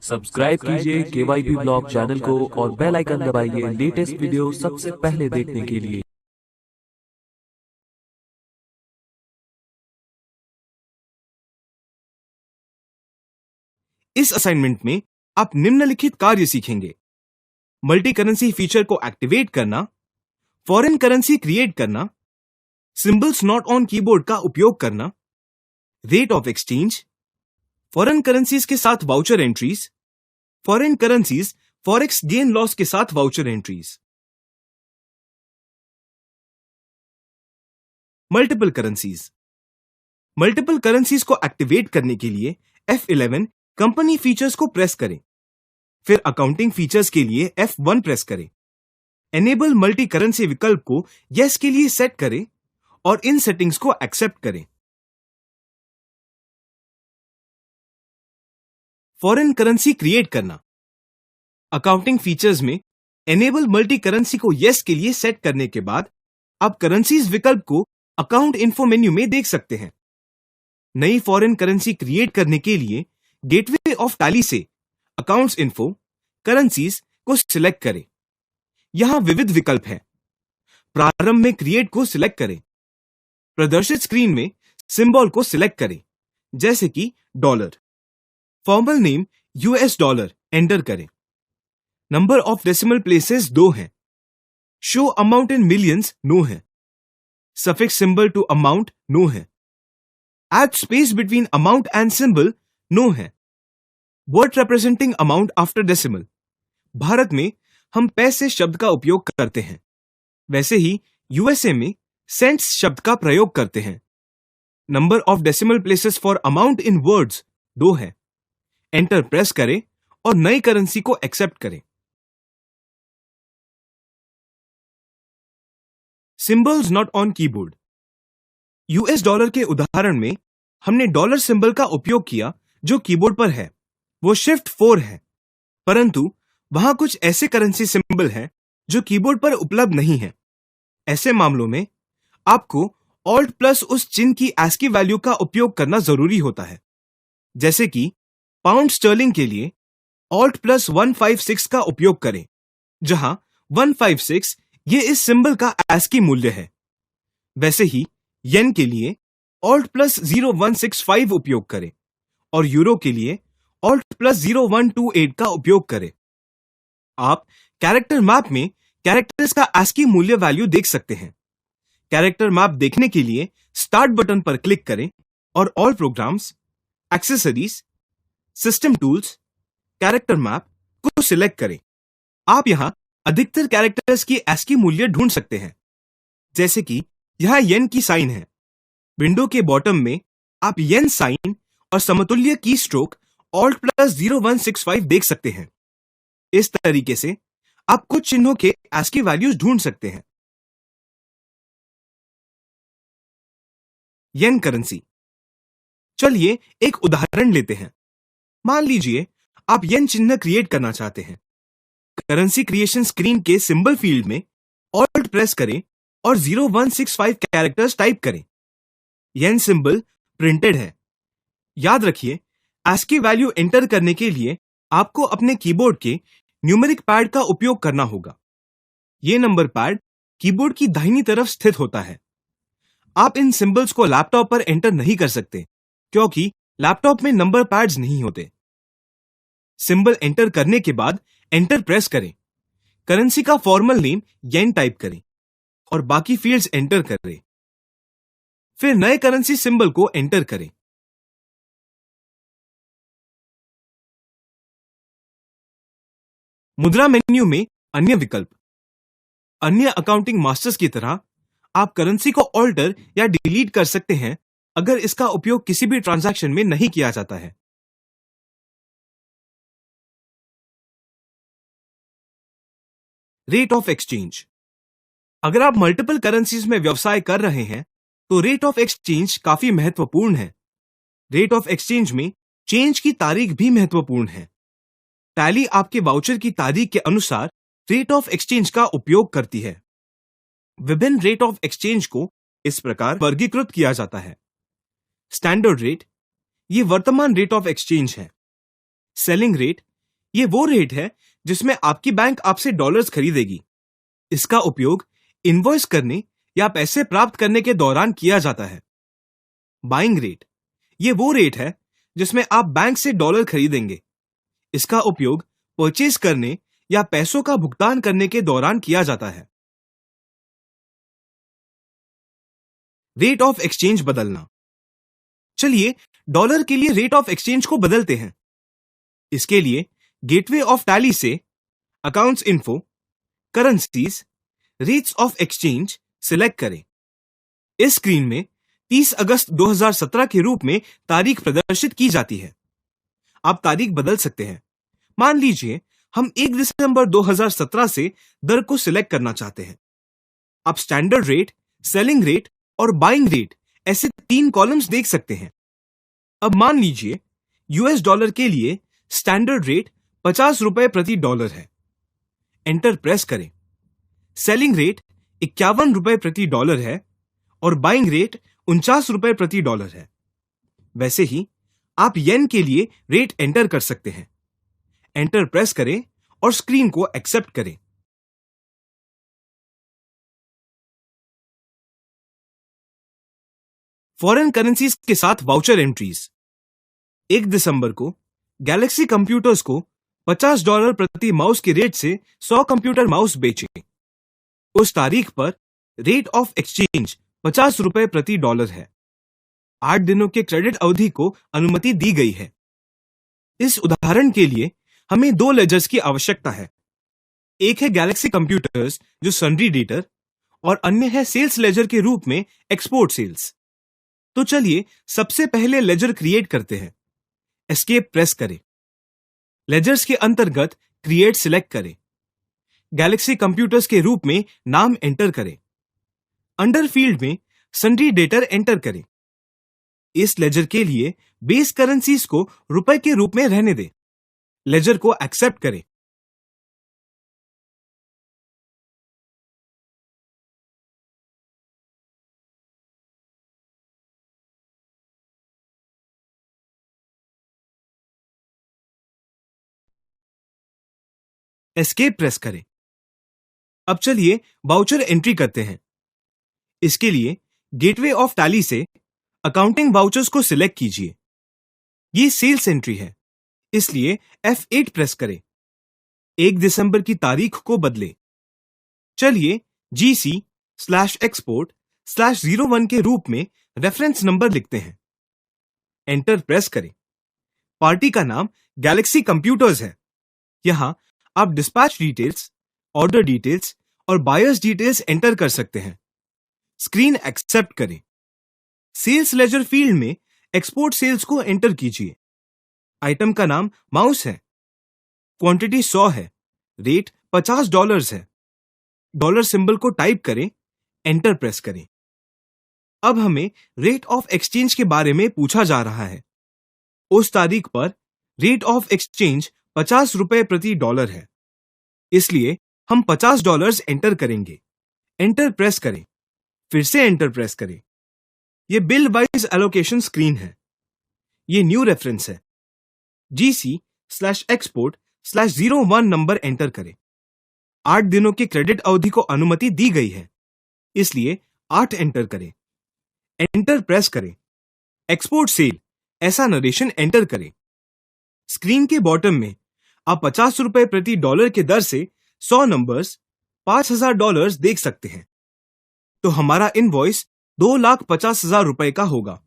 Subscribe कीजिए KYB blog channel को और बेल आइकन दबाइए लेटेस्ट वीडियो सबसे पहले देखने के लिए। इस असाइनमेंट में आप निम्नलिखित कार्य सीखेंगे। मल्टी करेंसी फीचर को एक्टिवेट करना, फॉरेन करेंसी क्रिएट करना, सिंबल्स नॉट ऑन कीबोर्ड का उपयोग करना, rate of exchange, foreign currencies के साथ voucher entries, foreign currencies forex gain loss के साथ voucher entries. Multiple currencies. Multiple currencies को एक्टिवेट करने के लिए F11 कंपनी फीचर्स को प्रेस करें। फिर अकाउंटिंग फीचर्स के लिए F1 प्रेस करें। एनेबल मल्टी करेंसी विकल्प को यस के लिए सेट करें और इन सेटिंग्स को एक्सेप्ट करें। फॉरेन करेंसी क्रिएट करना। अकाउंटिंग फीचर्स में एनेबल मल्टी करेंसी को यस के लिए सेट करने के बाद आप करेंसीज विकल्प को अकाउंट इन्फो मेन्यू में देख सकते हैं। नई फॉरेन करेंसी क्रिएट करने के लिए गेटवे ऑफ टैली से अकाउंट्स इन्फो करेंसीज को सिलेक्ट करें। यहां विविध विकल्प हैं। प्रारंभ में क्रिएट को सिलेक्ट करें। प्रदर्शित स्क्रीन में सिंबल को सिलेक्ट करें, जैसे कि dollar. Formal name US dollar enter करें। नंबर ऑफ डेसिमल प्लेसेस 2 हैं। Show amount in millions no है। Suffix symbol to amount no है। Add space between amount and symbol no है। Word representing amount after decimal. Bharat में हम पैसे शब्द का उपयोग करते हैं, वैसे ही USA में सेंट्स शब्द का प्रयोग करते हैं। Number of decimal places for amount in words 2 है। एंटर प्रेस करें और नई करेंसी को एक्सेप्ट करें। Symbols not on keyboard. US dollar के उदाहरण में हमने डॉलर सिंबल का उपयोग किया जो कीबोर्ड पर है, वो शिफ्ट 4 है। परंतु वहां कुछ ऐसे करेंसी सिंबल हैं जो कीबोर्ड पर उपलब्ध नहीं है। ऐसे मामलों में आपको ऑल्ट प्लस उस चिन्ह की ASCII वैल्यू का उपयोग करना जरूरी होता है। जैसे कि पाउंड स्टर्लिंग के लिए ऑल्ट प्लस 156 का उपयोग करें, जहां 156 ये इस सिंबल का ASCII मूल्य है। वैसे ही येन के लिए ऑल्ट प्लस 0165 उपयोग करें और यूरो के लिए ऑल्ट प्लस 0128 का उपयोग करें। आप कैरेक्टर मैप में कैरेक्टर्स का ASCII मूल्य वैल्यू देख सकते हैं। कैरेक्टर मैप देखने के लिए स्टार्ट बटन पर क्लिक करें और all programmes, accessories, system tools, character map को सिलेक्ट करें। आप यहां अधिकतर कैरेक्टर्स की ASCII मूल्य ढूंढ सकते हैं, जैसे कि यहां येन की साइन है। विंडो के बॉटम में आप येन साइन और समतुल्य की स्ट्रोक ऑल्ट प्लस 0165 देख सकते हैं। इस तरीके से आप कुछ चिन्हों के ASCII वैल्यूज ढूंढ सकते हैं। येन करेंसी। चलिए एक उदाहरण लेते हैं। मान लीजिए आप येन चिन्ह क्रिएट करना चाहते हैं। करेंसी क्रिएशन स्क्रीन के सिंबल फील्ड में ऑल्ट प्रेस करें और 0165 कैरेक्टर्स टाइप करें। येन सिंबल प्रिंटेड है। याद रखिए, ASCII वैल्यू एंटर करने के लिए आपको अपने कीबोर्ड के न्यूमेरिक पैड का उपयोग करना होगा। यह नंबर पैड कीबोर्ड की दाहिनी तरफ स्थित होता है। आप इन सिंबल्स को लैपटॉप पर एंटर नहीं कर सकते, क्योंकि लैपटॉप में नंबर पैड्स नहीं होते। सिंबल एंटर करने के बाद एंटर प्रेस करें। करेंसी का फॉर्मल नेम येन टाइप करें और बाकी फील्ड्स एंटर करें। फिर नए करेंसी सिंबल को एंटर करें। मुद्रा मेन्यू में अन्य विकल्प। अन्य अकाउंटिंग मास्टर्स की तरह आप करेंसी को ऑल्टर या डिलीट कर सकते हैं अगर इसका उपयोग किसी भी ट्रांजैक्शन में नहीं किया जाता है। Rate of exchange. अगर आप मल्टीपल करेंसीज में व्यवसाय कर रहे हैं तो रेट ऑफ एक्सचेंज काफी महत्वपूर्ण है। रेट ऑफ एक्सचेंज में चेंज की तारीख भी महत्वपूर्ण है। टैली आपके वाउचर की तारीख के अनुसार रेट ऑफ एक्सचेंज का उपयोग करती है। विभिन्न रेट ऑफ एक्सचेंज को इस प्रकार वर्गीकृत किया जाता है। स्टैंडर्ड रेट, ये वर्तमान रेट ऑफ एक्सचेंज है। सेलिंग रेट ये वो रेट है जिसमें आपकी बैंक आपसे डॉलर्स खरीदेगी। इसका उपयोग इनवॉइस करने या पैसे प्राप्त करने के दौरान किया जाता है। बाइंग रेट, ये वो रेट है जिसमें आप बैंक से डॉलर खरीदेंगे। इसका उपयोग परचेज करने या पैसों का भुगतान करने के दौरान किया जाता है। रेट ऑफ एक्सचेंज बदलना। चलिए डॉलर के लिए रेट ऑफ एक्सचेंज को बदलते हैं। इसके लिए गेटवे ऑफ टैली से accounts info, currencies, rates of exchange select करें। इस स्क्रीन में 30 अगस्त 2017 के रूप में तारीख प्रदर्शित की जाती है। आप तारीख बदल सकते हैं। मान लीजिए हम 1 दिसंबर 2017 से दर को सिलेक्ट करना चाहते हैं। आप स्टैंडर्ड रेट, सेलिंग रेट और बाइंग रेट ऐसे 3 कॉलम्स देख सकते हैं। अब मान लीजिए यूएस डॉलर के लिए स्टैंडर्ड रेट 50 रुपए प्रति डॉलर है। एंटर प्रेस करें। सेलिंग रेट 51 रुपए प्रति डॉलर है और बाइंग रेट 49 रुपए प्रति डॉलर है। वैसे ही आप येन के लिए रेट एंटर कर सकते हैं। एंटर प्रेस करें और स्क्रीन को एक्सेप्ट करें। फॉरेन करेंसीज के साथ वाउचर एंट्रीज। 1 दिसंबर को गैलेक्सी कंप्यूटर्स को $50 प्रति माउस के रेट से 100 कंप्यूटर माउस बेचे। उस तारीख पर रेट ऑफ एक्सचेंज 50 रुपए प्रति डॉलर है। 8 दिनों के क्रेडिट अवधि को अनुमति दी गई है। इस उदाहरण के लिए हमें 2 लेजर्स की आवश्यकता है। एक है गैलेक्सी कंप्यूटर्स जो सन्ड्री डेटर और अन्य है सेल्स लेजर के रूप में एक्सपोर्ट सेल्स। तो चलिए सबसे पहले लेजर क्रिएट करते हैं। एस्केप प्रेस करें। लेजर्स के अंतर्गत क्रिएट सिलेक्ट करें। गैलेक्सी कंप्यूटर्स के रूप में नाम एंटर करें। अंडर फील्ड में सन्ड्री डेटर एंटर करें। इस लेजर के लिए बेस करेंसीज को रुपए के रूप में रहने दें। लेजर को एक्सेप्ट करें। एस्केप प्रेस करें। अब चलिए वाउचर एंट्री करते हैं। इसके लिए गेटवे ऑफ टैली से अकाउंटिंग वाउचर्स को सिलेक्ट कीजिए। ये सेल्स एंट्री है, इसलिए F8 प्रेस करें। 1 दिसंबर की तारीख को बदलें। चलिए GC/export/01 के रूप में रेफरेंस नंबर लिखते हैं। एंटर प्रेस करें। पार्टी का नाम गैलेक्सी कंप्यूटर्स है। यहां आप डिस्पैच डिटेल्स, ऑर्डर डिटेल्स और बायर्स डिटेल्स एंटर कर सकते हैं। स्क्रीन एक्सेप्ट करें। सेल्स लेजर फील्ड में एक्सपोर्ट सेल्स को एंटर कीजिए। आइटम का नाम माउस है। क्वांटिटी 100 है। रेट $50 है। डॉलर सिंबल को टाइप करें। एंटर प्रेस करें। अब हमें रेट ऑफ एक्सचेंज के बारे में पूछा जा रहा है। उस तारीख पर रेट ऑफ एक्सचेंज 50 रुपए प्रति डॉलर है, इसलिए हम $50 एंटर करेंगे। एंटर प्रेस करें। फिर से एंटर प्रेस करें। यह बिल वाइज एलोकेशन स्क्रीन है। यह न्यू रेफरेंस है। GC/export/01 नंबर एंटर करें। 8 दिनों की क्रेडिट अवधि को अनुमति दी गई है, इसलिए 8 एंटर करें। एंटर प्रेस करें। एक्सपोर्ट सेल ऐसा नरेशन एंटर करें। स्क्रीन के बॉटम में आप 50 रुपए प्रति डॉलर के दर से 100 नंबर्स $5000 देख सकते हैं। तो हमारा इनवॉइस 2,50,000 रुपए का होगा,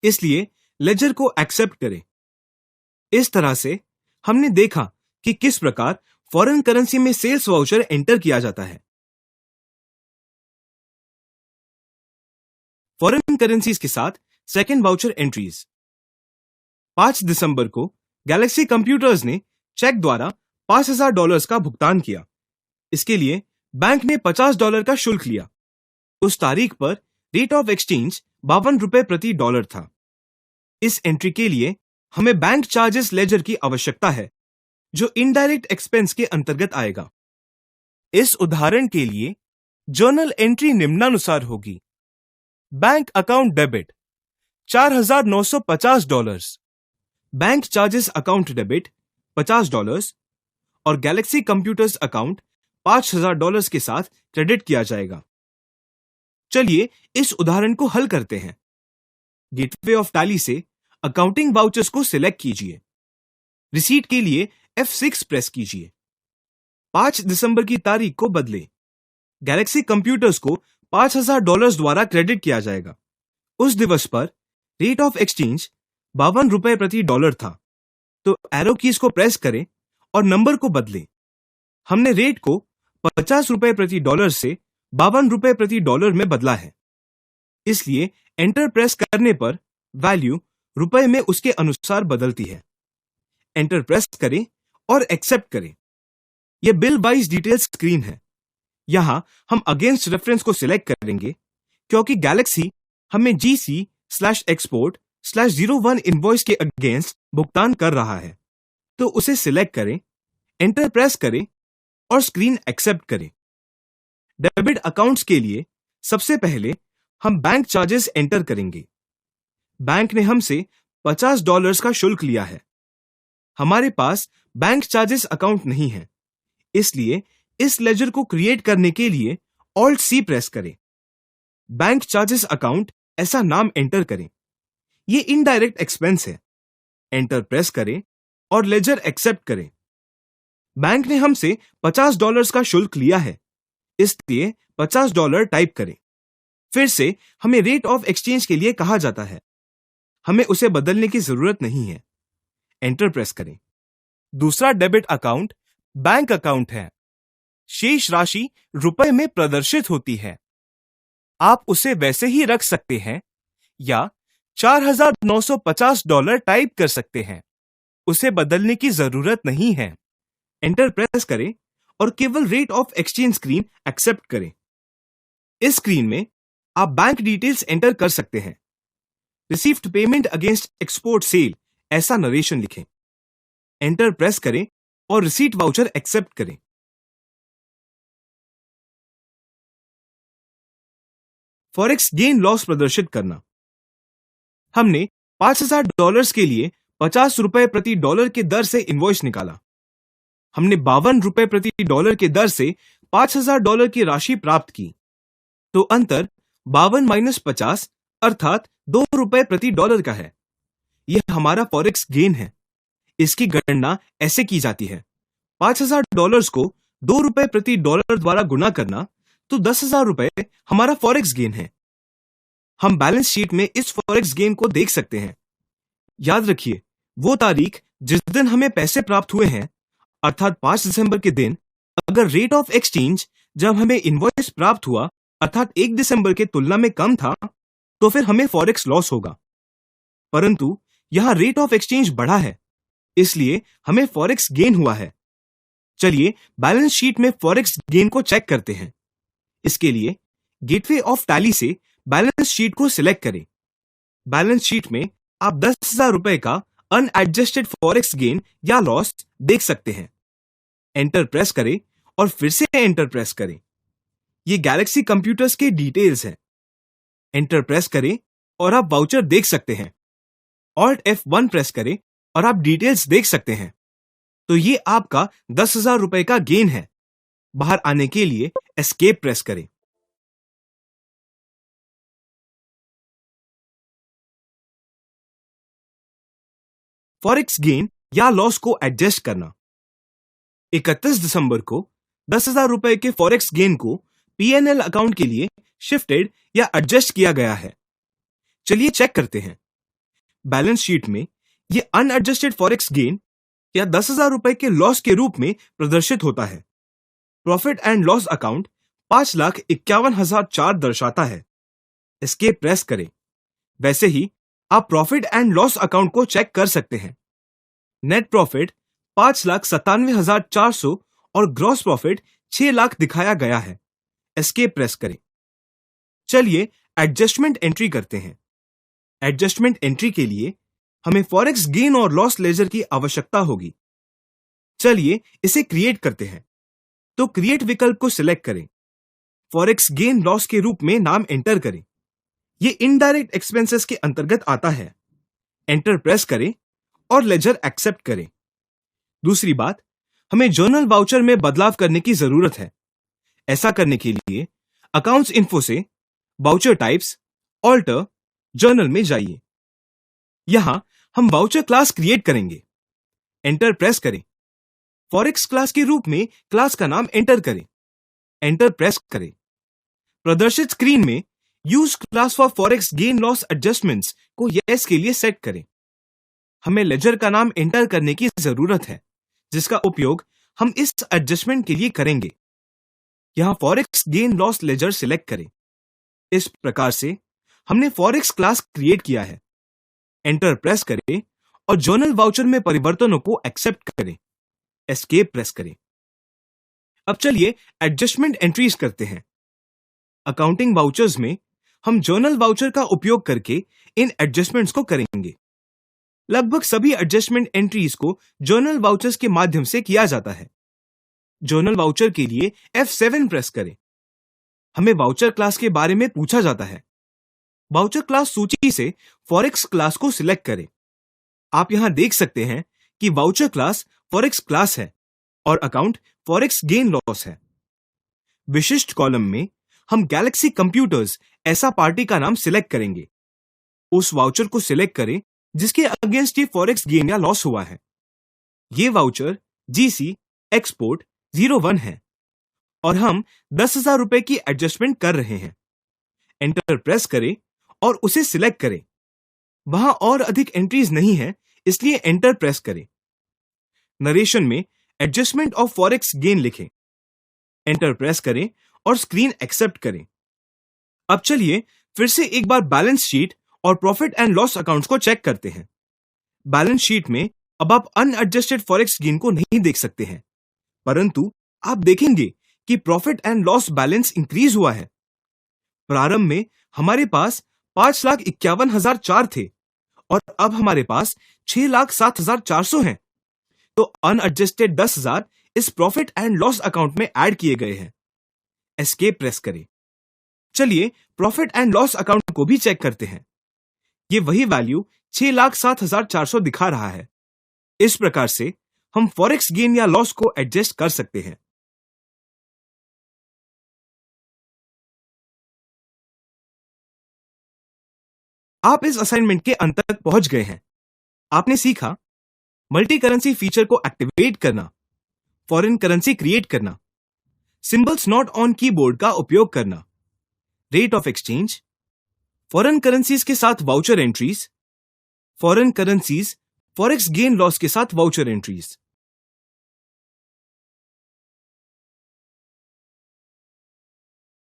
इसलिए लेजर को एक्सेप्ट करें। इस तरह से हमने देखा कि किस प्रकार फॉरेन करेंसी में सेल्स वाउचर एंटर किया जाता है। फॉरेन करेंसीज के साथ सेकंड वाउचर एंट्रीज। 5 दिसंबर को गैलेक्सी कंप्यूटर्स ने चेक द्वारा $5,000 का भुगतान किया। इसके लिए बैंक ने $50 का शुल्क लिया। उस तारीख पर रेट ऑफ एक्सचेंज 52 रुपए प्रति डॉलर था। इस एंट्री के लिए हमें बैंक चार्जेस लेजर की आवश्यकता है, जो इनडायरेक्ट एक्सपेंस के अंतर्गत आएगा। इस उदाहरण के लिए जर्नल एंट्री निम्नानुसार होगी। Bank account debit $4,950, bank charges account debit $50 और गैलेक्सी कंप्यूटर्स अकाउंट $5,000 के साथ क्रेडिट किया जाएगा। चलिए इस उदाहरण को हल करते हैं। गेटवे ऑफ टैली से अकाउंटिंग वाउचर्स को सिलेक्ट कीजिए। रिसीट के लिए F6 प्रेस कीजिए। 5 दिसंबर की तारीख को बदलें। गैलेक्सी कंप्यूटर्स को $5,000 द्वारा क्रेडिट किया जाएगा। उस दिवस पर रेट ऑफ एक्सचेंज 52 रुपए प्रति डॉलर था, तो एरो कीज को प्रेस करें और नंबर को बदलें। हमने रेट को 50 रुपए प्रति डॉलर से 52 रुपए प्रति डॉलर में बदला है, इसलिए एंटर प्रेस करने पर वैल्यू रुपए में उसके अनुसार बदलती है। एंटर प्रेस करें और एक्सेप्ट करें। यह बिल वाइज डिटेल्स स्क्रीन है। यहां हम अगेंस्ट रेफरेंस को सिलेक्ट करेंगे क्योंकि गैलेक्सी हमें GC/export/01 इनवॉइस के अगेंस्ट भुगतान कर रहा है, तो उसे सिलेक्ट करें, एंटर प्रेस करें और स्क्रीन एक्सेप्ट करें। डेबिट अकाउंट्स के लिए सबसे पहले हम बैंक चार्जेस एंटर करेंगे। बैंक ने हमसे $50 का शुल्क लिया है। हमारे पास बैंक चार्जेस अकाउंट नहीं है, इसलिए इस लेजर को क्रिएट करने के लिए Alt+C प्रेस करें। बैंक चार्जेस अकाउंट ऐसा नाम एंटर करें। यह इनडायरेक्ट एक्सपेंस है। एंटर प्रेस करें और लेजर एक्सेप्ट करें। बैंक ने हमसे $50 का शुल्क लिया है, इसलिए $50 टाइप करें। फिर से हमें रेट ऑफ एक्सचेंज के लिए कहा जाता है। हमें उसे बदलने की जरूरत नहीं है। एंटर प्रेस करें। दूसरा डेबिट अकाउंट बैंक अकाउंट है। शेष राशि रुपए में प्रदर्शित होती है। आप उसे वैसे ही रख सकते हैं या $4,950 टाइप कर सकते हैं। उसे बदलने की जरूरत नहीं है। एंटर प्रेस करें और केवल rate of exchange screen accept करें। इस स्क्रीन में आप बैंक डिटेल्स एंटर कर सकते हैं। Received payment against export cell ऐसा नरेशन लिखें। एंटर प्रेस करें और रिसीट वाउचर एक्सेप्ट करें। फॉरेक्स गेन लॉस प्रदर्शित करना। हमने $5,000 के लिए 50 रुपए प्रति डॉलर के दर से इनवॉइस निकाला। हमने 52 रुपए प्रति डॉलर के दर से $5,000 की राशि प्राप्त की, तो अंतर 52 - 50 अर्थात 2 रुपए प्रति डॉलर का है। यह हमारा फॉरेक्स गेन है। इसकी गणना ऐसे की जाती है। $5,000 को 2 रुपए प्रति डॉलर द्वारा गुणा करना, तो 10,000 रुपए हमारा फॉरेक्स गेन है। हम बैलेंस शीट में इस फॉरेक्स गेन को देख सकते हैं। याद रखिए, वो तारीख जिस दिन हमें पैसे प्राप्त हुए हैं, अर्थात 5 दिसंबर के दिन, अगर रेट ऑफ एक्सचेंज जब हमें इनवॉइस प्राप्त हुआ अर्थात 1 दिसंबर के तुलना में कम था, तो फिर हमें फॉरेक्स लॉस होगा। परंतु यहां रेट ऑफ एक्सचेंज बढ़ा है, इसलिए हमें फॉरेक्स गेन हुआ है। चलिए बैलेंस शीट में फॉरेक्स गेन को चेक करते हैं। इसके लिए गेटवे ऑफ टैली से बैलेंस शीट को सिलेक्ट करें। बैलेंस शीट में आप 10,000 रुपए का अनएडजस्टेड फॉरेक्स गेन या लॉस देख सकते हैं। एंटर प्रेस करें और फिर से एंटर प्रेस करें। ये गैलेक्सी कंप्यूटर्स के डिटेल्स हैं। एंटर प्रेस करें और आप वाउचर देख सकते हैं। Alt F1 प्रेस करें और आप डिटेल्स देख सकते हैं। तो ये आपका 10,000 रुपए का गेन है। बाहर आने के लिए एस्केप प्रेस करें। फॉरेक्स गेन या लॉस को एडजस्ट करना। 31 दिसंबर को 10,000 रुपए के फॉरेक्स गेन को P&L अकाउंट के लिए शिफ्टेड या एडजस्ट किया गया है। चलिए चेक करते हैं। बैलेंस शीट में यह अनएडजस्टेड फॉरेक्स गेन या 10,000 रुपए के लॉस के रूप में प्रदर्शित होता है। प्रॉफिट एंड लॉस अकाउंट 5,51,004 दर्शाता है। एस्केप प्रेस करें। वैसे ही आप प्रॉफिट एंड लॉस अकाउंट को चेक कर सकते हैं। नेट प्रॉफिट 5,97,400 और ग्रॉस प्रॉफिट 6 लाख दिखाया गया है। एस्केप प्रेस करें। चलिए एडजस्टमेंट एंट्री करते हैं। एडजस्टमेंट एंट्री के लिए हमें फॉरेक्स गेन और लॉस लेजर की आवश्यकता होगी। चलिए इसे क्रिएट करते हैं। तो क्रिएट विकल्प को सिलेक्ट करें। फॉरेक्स गेन लॉस के रूप में नाम एंटर करें। यह इनडायरेक्ट एक्सपेंसेस के अंतर्गत आता है। एंटर प्रेस करें और लेजर एक्सेप्ट करें। दूसरी बात, हमें जर्नल वाउचर में बदलाव करने की जरूरत है। ऐसा करने के लिए अकाउंट्स इन्फो से वाउचर टाइप्स, ऑल्टर, जर्नल में जाइए। यहां हम वाउचर क्लास क्रिएट करेंगे। एंटर प्रेस करें। फॉरेक्स क्लास के रूप में क्लास का नाम एंटर करें। एंटर प्रेस करें। प्रदर्शित स्क्रीन में use class for forex gain loss adjustments को यस के लिए सेट करें। हमें लेजर का नाम एंटर करने की जरूरत है, जिसका उपयोग हम इस एडजस्टमेंट के लिए करेंगे। यहां forex gain loss laser select करें। इस प्रकार से हमने फॉरेक्स क्लास क्रिएट किया है। एंटर प्रेस करें और जर्नल वाउचर में परिवर्तनों को एक्सेप्ट करें। एस्केप प्रेस करें। अब चलिए एडजस्टमेंट एंट्रीज करते हैं। अकाउंटिंग वाउचर्स में हम जर्नल वाउचर का उपयोग करके इन एडजस्टमेंट्स को करेंगे। लगभग सभी एडजस्टमेंट एंट्रीज को जर्नल वाउचर्स के माध्यम से किया जाता है। जर्नल वाउचर के लिए F7 प्रेस करें। हमें वाउचर क्लास के बारे में पूछा जाता है। वाउचर क्लास सूची से फॉरेक्स क्लास को सिलेक्ट करें। आप यहां देख सकते हैं कि वाउचर क्लास फॉरेक्स क्लास है और अकाउंट फॉरेक्स गेन लॉस है। विशिष्ट कॉलम में हम गैलेक्सी कंप्यूटर्स ऐसा पार्टी का नाम सिलेक्ट करेंगे। उस वाउचर को सिलेक्ट करें जिसके अगेंस्ट ये फॉरेक्स गेन या लॉस हुआ है। ये वाउचर GC एक्सपोर्ट 01 है और हम 10,000 रुपए की एडजस्टमेंट कर रहे हैं। एंटर प्रेस करें और उसे सिलेक्ट करें। वहां और अधिक एंट्रीज नहीं है, इसलिए एंटर प्रेस करें। नरेशन में एडजस्टमेंट ऑफ फॉरेक्स गेन लिखें। एंटर प्रेस करें और स्क्रीन एक्सेप्ट करें। अब चलिए फिर से एक बार बैलेंस शीट और प्रॉफिट एंड लॉस अकाउंट्स को चेक करते हैं। बैलेंस शीट में अब आप अनएडजस्टेड फॉरेक्स गेन को नहीं देख सकते हैं, परंतु आप देखेंगे कि profit and loss balance increase हुआ है। प्रारंभ में हमारे पास 5,51,004 थे और अब हमारे पास 6,07,400 हैं। तो अनएडजस्टेड 10,000 इस प्रॉफिट एंड लॉस अकाउंट में ऐड किए गए हैं। एस्केप प्रेस करें। चलिए प्रॉफिट एंड लॉस अकाउंट को भी चेक करते हैं। ये वही वैल्यू 6,07,400 दिखा रहा है। इस प्रकार से हम फॉरेक्स गेन या लॉस को एडजस्ट कर सकते हैं। आप इस असाइनमेंट के अंत तक पहुंच गए हैं। आपने सीखा मल्टी करेंसी फीचर को एक्टिवेट करना, फॉरेन करेंसी क्रिएट करना, सिंबल्स नॉट ऑन कीबोर्ड का उपयोग करना, rate of exchange, foreign currencies के साथ voucher entries, foreign currencies forex gain loss के साथ वाउचर एंट्रीज।